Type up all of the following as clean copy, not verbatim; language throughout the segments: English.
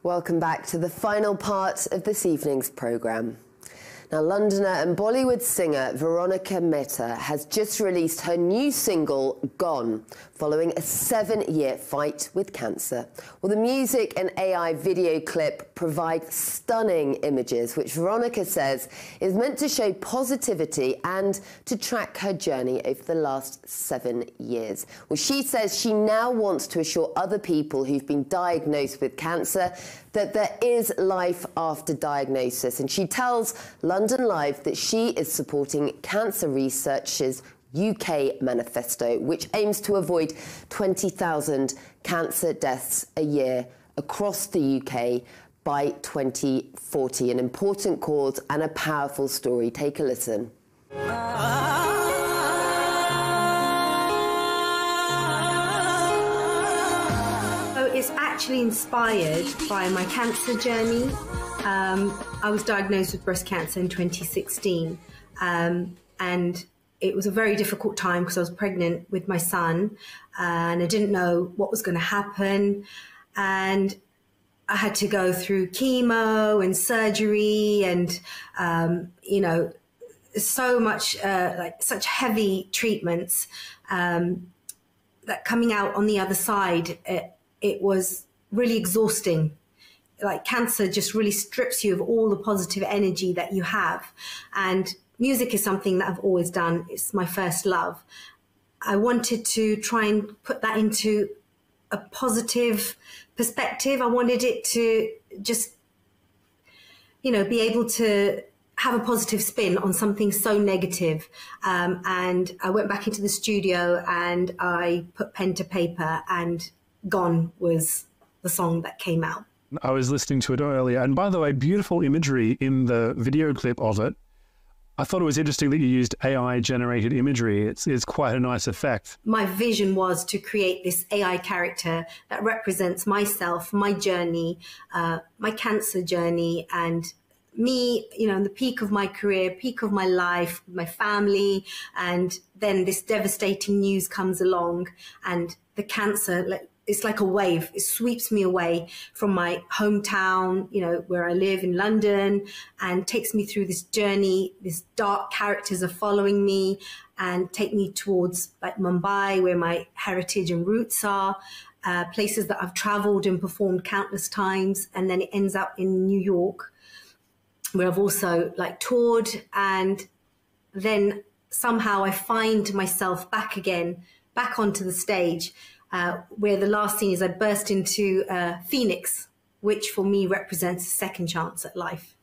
Welcome back to the final part of this evening's programme. Now, Londoner and Bollywood singer Veronica has just released her new single, Gone, following a 7-year fight with cancer. Well, the music and AI video clip provide stunning images, which Veronica says is meant to show positivity and to track her journey over the last 7 years. Well, she says she now wants to assure other people who've been diagnosed with cancer that there is life after diagnosis. And she tells London Live that she is supporting Cancer Research's UK manifesto, which aims to avoid 20,000 cancer deaths a year across the UK by 2040. An important cause and a powerful story. Take a listen. It's actually inspired by my cancer journey. I was diagnosed with breast cancer in 2016, and it was a very difficult time because I was pregnant with my son, and I didn't know what was going to happen, and I had to go through chemo and surgery and you know, so much like such heavy treatments that coming out on the other side, it was really exhausting. Like cancer just really strips you of all the positive energy that you have. And music is something that I've always done. It's my first love. I wanted to try and put that into a positive perspective. I wanted it to just, you know, be able to have a positive spin on something so negative. And I went back into the studio and I put pen to paper, and Gone was the song that came out. I was listening to it earlier, and by the way, beautiful imagery in the video clip of it. I thought it was interesting that you used AI-generated imagery. It's quite a nice effect. My vision was to create this AI character that represents myself, my journey, my cancer journey, and me, you know, in the peak of my career, peak of my life, my family, and then this devastating news comes along, and the cancer, it's like a wave. It sweeps me away from my hometown, you know, where I live in London, and takes me through this journey. These dark characters are following me and take me towards like Mumbai, where my heritage and roots are, places that I've traveled and performed countless times. And then it ends up in New York, where I've also like toured. And then somehow I find myself back again, back onto the stage, where the last scene is I burst into Phoenix, which for me represents a second chance at life.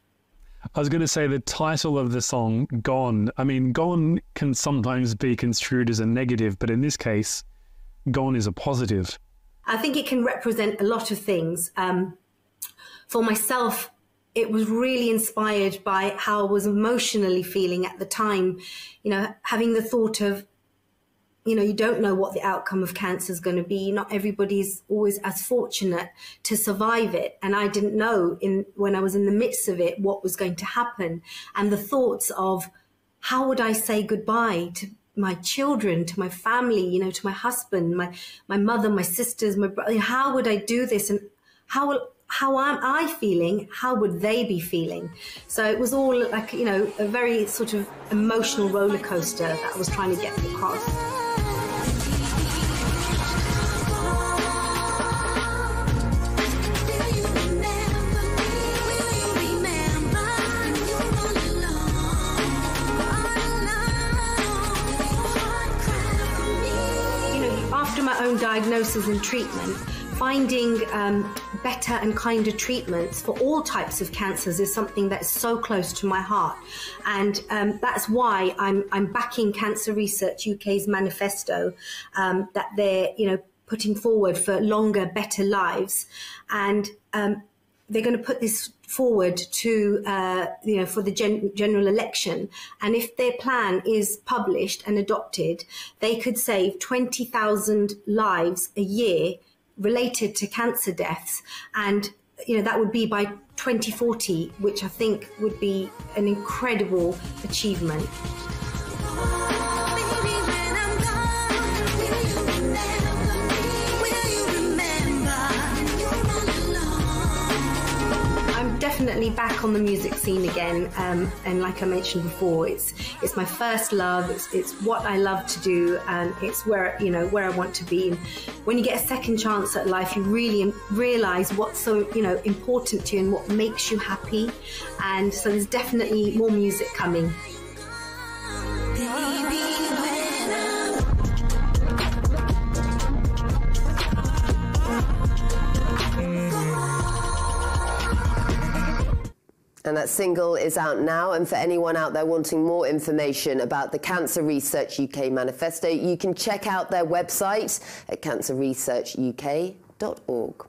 I was going to say the title of the song, Gone. I mean, gone can sometimes be construed as a negative, but in this case, gone is a positive. I think it can represent a lot of things. For myself, it was really inspired by how I was emotionally feeling at the time, you know, having the thought of, you know, you don't know what the outcome of cancer is going to be. Not everybody's always as fortunate to survive it. And I didn't know when I was in the midst of it what was going to happen. And the thoughts of how would I say goodbye to my children, to my family, you know, to my husband, my mother, my sisters, my brother. How would I do this? And how am I feeling? How would they be feeling? So it was all like, you know, a very sort of emotional roller coaster that I was trying to get across. After my own diagnosis and treatment, finding better and kinder treatments for all types of cancers is something that's so close to my heart. And that's why I'm backing Cancer Research UK's manifesto that they're, you know, putting forward for longer, better lives. And they're going to put this forward to, you know, for the general election. And if their plan is published and adopted, they could save 20,000 lives a year related to cancer deaths. And, you know, that would be by 2040, which I think would be an incredible achievement. definitely back on the music scene again. And like I mentioned before, it's my first love. It's what I love to do, and it's where I want to be. And when you get a second chance at life, you really realise what's so important to you and what makes you happy. And so there's definitely more music coming. And that single is out now. And for anyone out there wanting more information about the Cancer Research UK Manifesto, you can check out their website at cancerresearchuk.org.